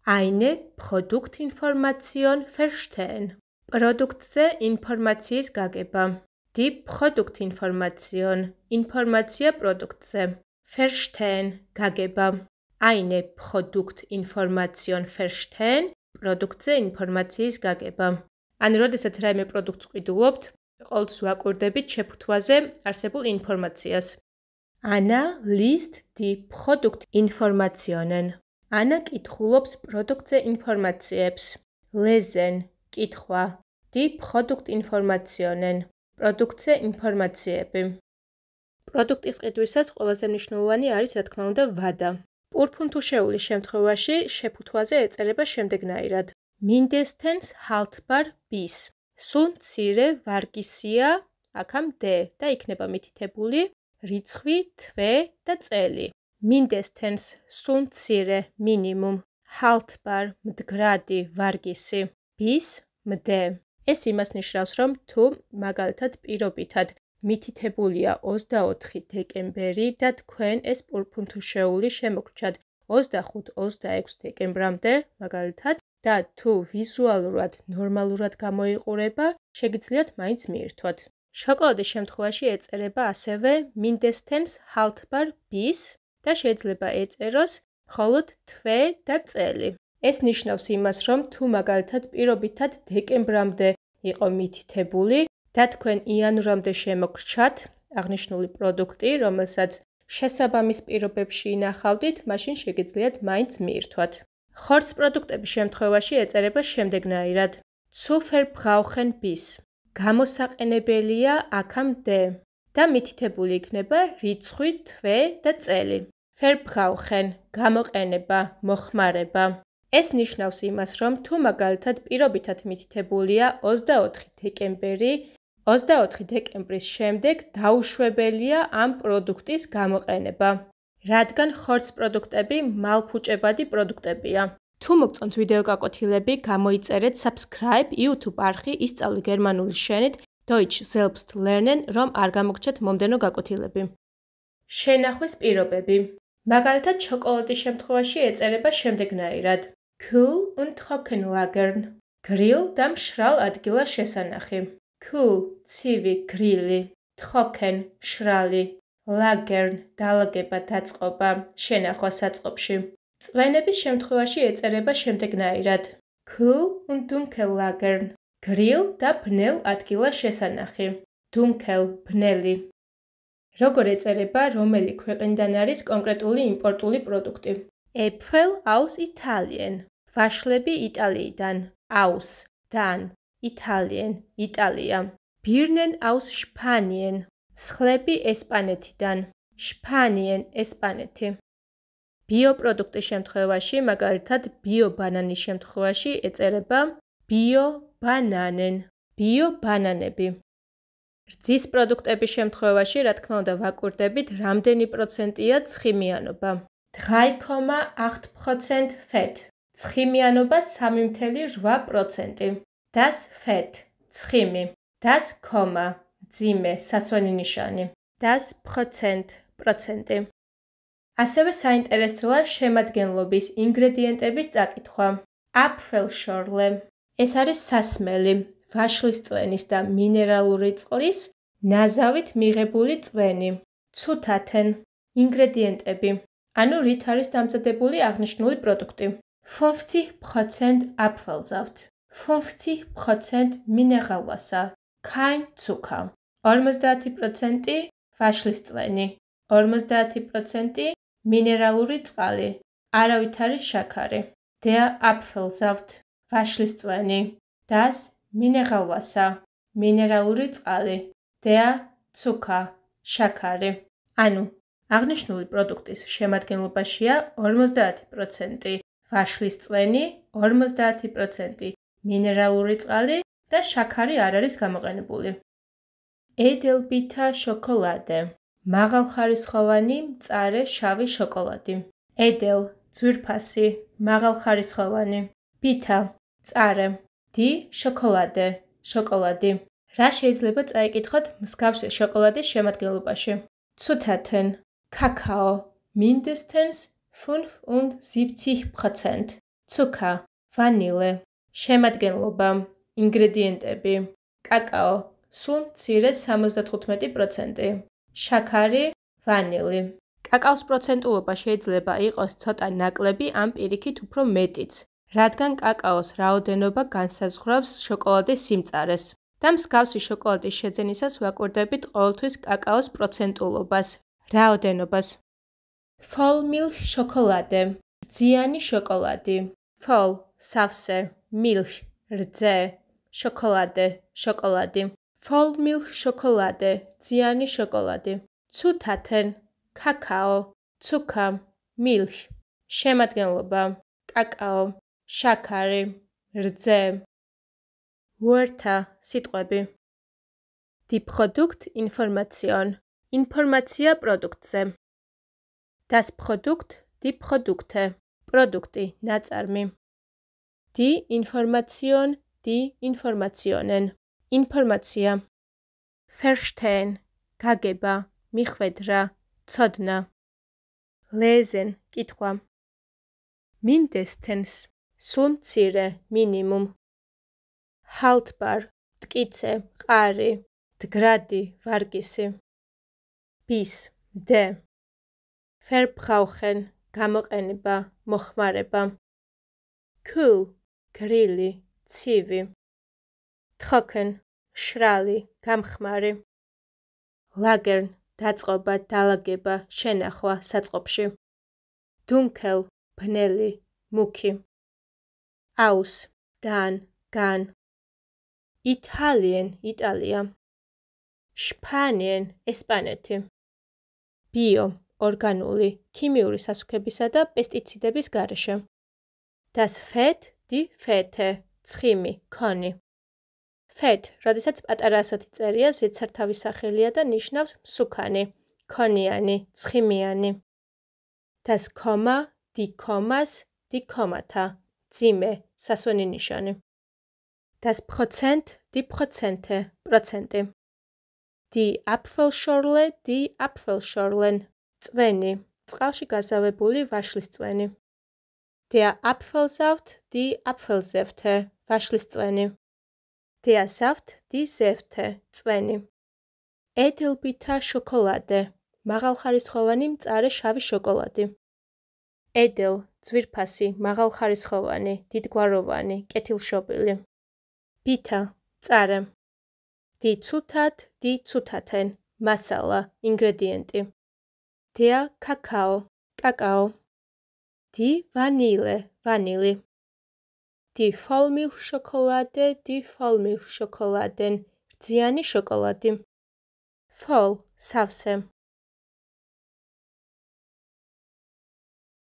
Eine Produktinformation verstehen. პროდუქტზე ინფორმაციის გაგება. Die Produktinformation. ინფორმაცია პროდუქტზე. Verstehen. გაგება. Eine Produktinformation verstehen. პროდუქტზე ინფორმაციის გაგება. ან როდესაც რაიმე პროდუქტს ყიდულობთ, ყოველთვის ვაკვირდებით შეფუთვაზე არსებულ ინფორმაციას. Anna liest die Produktinformationen. Anna კითხულობს პროდუქტზე ინფორმაციებს. Lesen კითხვა. Die Produktinformationen. პროდუქტზე ინფორმაციები. პროდუქტის ყიდვისას ყველაზე მნიშვნელოვანი არის, რა თქმა უნდა, ვადა. პურფუნთუშეულის შემთხვევაში შეფუთვაზე ეწერება შემდეგნაირად. Mindestens haltbar bis. სულ მცირე ვარგისია, აქამ D და იქნება მითითებული რიცხვი, თვე და წელი. Mindestens სულ მცირე მინიმუმ. Haltbar მდგრადი ვარგისი. Bis მდე. ეს იმას ნიშნავს, რომ თუ მაგალითად პირობითად მითითებულია 24 დეკემბერი და თქვენ ეს პურფუნთუშეული შემოგრჩათ 25-26 დეკემბრამდე, მაგალითად, და თუ ვიზუალურად ნორმალურად გამოიყურება, შეგიძლიათ მაინც მიირთვათ. შოკოლადის შემთხვევაში ეწერება ასევე Mindestens haltbar bis და შეიძლება ეწეროს მხოლოდ თვე და წელი. ეს ნიშნავს იმას, რომ თუ მაგალითად პირობითად დეკემბრამდე იყო მითითებული და თქვენ იანვრამდე შემოგრჩათ აღნიშნული პროდუქტი, რომელსაც შესაბამის პირობებში ინახავდით, მაშინ შეგიძლიათ მაინც მიირთვათ. ხორცს პროდუქტების შემთხვევაში ეწერება შემდეგნაირად. Zu verbrauchen bis. გამოსაყენებელია აქამდე და მითითებული იქნება რიცხვი, თვე და წელი. Verbrauchen გამოყენება, მოხმარება. ეს ნიშნავს იმას, რომ თუ მაგალითად პირობითად მითითებულია 24 დეკემბერი, 24 დეკემბრის შემდეგ დაუშვებელია ამ პროდუქტის გამოყენება. რადგან ხორცს პროდუქტები მალფუჭებადი პროდუქტებია. თუ მოგწონთ ვიდეო გაკვეთილები, გამოიწერეთ subscribe YouTube არხი ისწავლე გერმანული შენით Deutsch selbst lernen, რომ არ გამოგჩეთ მომდენო გაკვეთილები. შენახვის პირობები. მაგალითად, შოკოლადის შემთხვევაში ეწერება შემდეგნაირად. Kühl und trocken lagern. Grill და მშრალ ადგილას შესანახი. Kühl ცივი გრილი. Trocken მშრალი. Lagern დალაგება დაწყობა, შენახვა საწყობში. წვენების შემთხვევაში ეწერება შემდეგნაირად. Kühl und dunkel lagern. Grill და ბნელ ადგილას შესანახი. Dunkel ბნელი. როგორ ეწერება რომელი ქვეყნიდან არის კონკრეტული იმპორტული პროდუქტი? Äpfel aus Italien. ვაშლები იტალიიდან. Aus დან. Italien იტალია. Birnen aus Spanien. სხლები ესპანეთიდან. Spanien ესპანეთი. ბიოპროდუქტის შემთხვევაში, მაგალითად, ბიობანანის შემთხვევაში ეწერება ბიობანანენ. ბიობანანები. რძის პროდუქტების შემთხვევაში, რა თქმა უნდა, ვაკვირდებით, რამდენი პროცენტია ცხიმიანობა. 3,8% Fett. ცხიმიანობა 3,8%. Das Fett. ცხიმი. Das Komma. ძიმე, სასვენი ნიშანი. Das Prozent. პროცენტი. ასევე საინტერესოა შემადგენლობის ინგრედიენტების წაკითხვა. Apfelschorle. ეს არის სასმელი, ვაშლის წვენის და მინერალური წყლის ნაზავით მიღებული წვენი. Zutaten. ინგრედიენტები. ანუ რით არის დამზადებული აღნიშნული პროდუქტი. 50% Apfelsaft. 50% Mineralwasser. Kein Zucker. 50% ვაშლის წვენი. 50% მინერალური წყალი. არავით არის შაქარი. Der Apfelsaft. ვაშლის წვენი. Das Mineralwasser. მინერალური წყალი. Der Zucker. შაქარი. ანუ აღნიშნული პროდუქტის შემადგენლობაშია 50% ვაშლის წვენი, 50% მინერალური წყალი და შაქარი არ არის გამოყენებული. Edelbitter Schokolade. მაღალხარისხოვანი მწარე შავი შოკოლადი. Edel ძვირფასი, მაღალხარისხოვანი. Bitter მწარე. Die Schokolade შოკოლადი. რა შეიძლება წაიკითხოთ მსგავსი შოკოლადის შემადგენლობაში? Zutaten. Kakao. Mindestens 75%. ცუკა, ვანილე, შემადგენლობა, ინგრედიენტები, კაკაო, სულ მცირე 75%, შაქარი, ვანილი. კაკაოს პროცენტულობა შეიძლება იყოს ცოტა ნაკლები ან პირიქით უფრო მეტიც, რადგან კაკაოს რაოდენობა განსაზღვრავს შოკოლადის სიმწარეს. და მსგავსი შოკოლადის შეძენისას ვაკვირდებით ყოველთვის კაკაოს პროცენტულობას, რაოდენობას. Full milk შოკოლადე, რძიანი შოკოლადი. Full, სავსე, milk, რძე, შოკოლადე, შოკოლადი. Full milk შოკოლადე, რძიანი შოკოლადი. ცუთათენ, კაკაო, ცუკა, milk, შემადგენლობა, კაკაო, შაქარი, რძე. Wörter, სიტყვები. Die Produktinformation, ინფორმაცია პროდუქტზე. Das Produkt, die Produkte, პროდუქტი, ნაწარმი. Die Information, die Informationen, ინფორმაცია. Verstehen, გაგება, მიხვედრა, ცოდნა. Lesen, კითხვა. Mindestens, სულ მცირე, მინიმუმ. Haltbar, მტკიცე, მყარი, მდგრადი, ვარგისი. Bis, მდე. Verbrauchen, გამოყენება, მოხმარება. Kühl, გრილი, ცივი. Trocken, მშრალი, გამხმარი. Lagern, დაწყობა, დალაგება, შენახვა, საწყობში. Dunkel, ბნელი, მუქი. Aus, დან, გან. Italien, იტალია. Spanien, ესპანეთი. Bio, ორგანული, ქიმიური სასუქებისა და პესტიციდების გარეშე. Das Fett, die Fette, ცხიმი, ქონი. Fett, როდესაც პატარა ასოთი წერია, ზედსართავის სახელია და ნიშნავს მსუქანი, ქონიანი, ცხიმიანი. Das Komma, die Kommas, die Kommata, ძიმე, სასვენი ნიშანი. Das Prozent, die Prozente, პროცენტი. Die Apfelschorle, die Apfelschorlen, წვენი, წყალში გაზავებული ვაშლის წვენი. Der Apfelsaft, die Apfelsäfte, ვაშლის წვენი. Der Saft, die Säfte, წვენი. Edelbitter Schokolade, მაღალხარისხოვანი მწარე შავი შოკოლადი. Edel, ძვირფასი, მაღალხარისხოვანი, დიდგვაროვანი, კეთილშობილი. Bitter, მწარე. Die Zutat, die Zutaten, მასალა, ინგრედიენტი. Der Kakao, კაკაო. Die Vanille, ვანილი. Die Vollmilchschokolade, die Vollmilchschokoladen, რძიანი შოკოლადი. Voll, სავსე.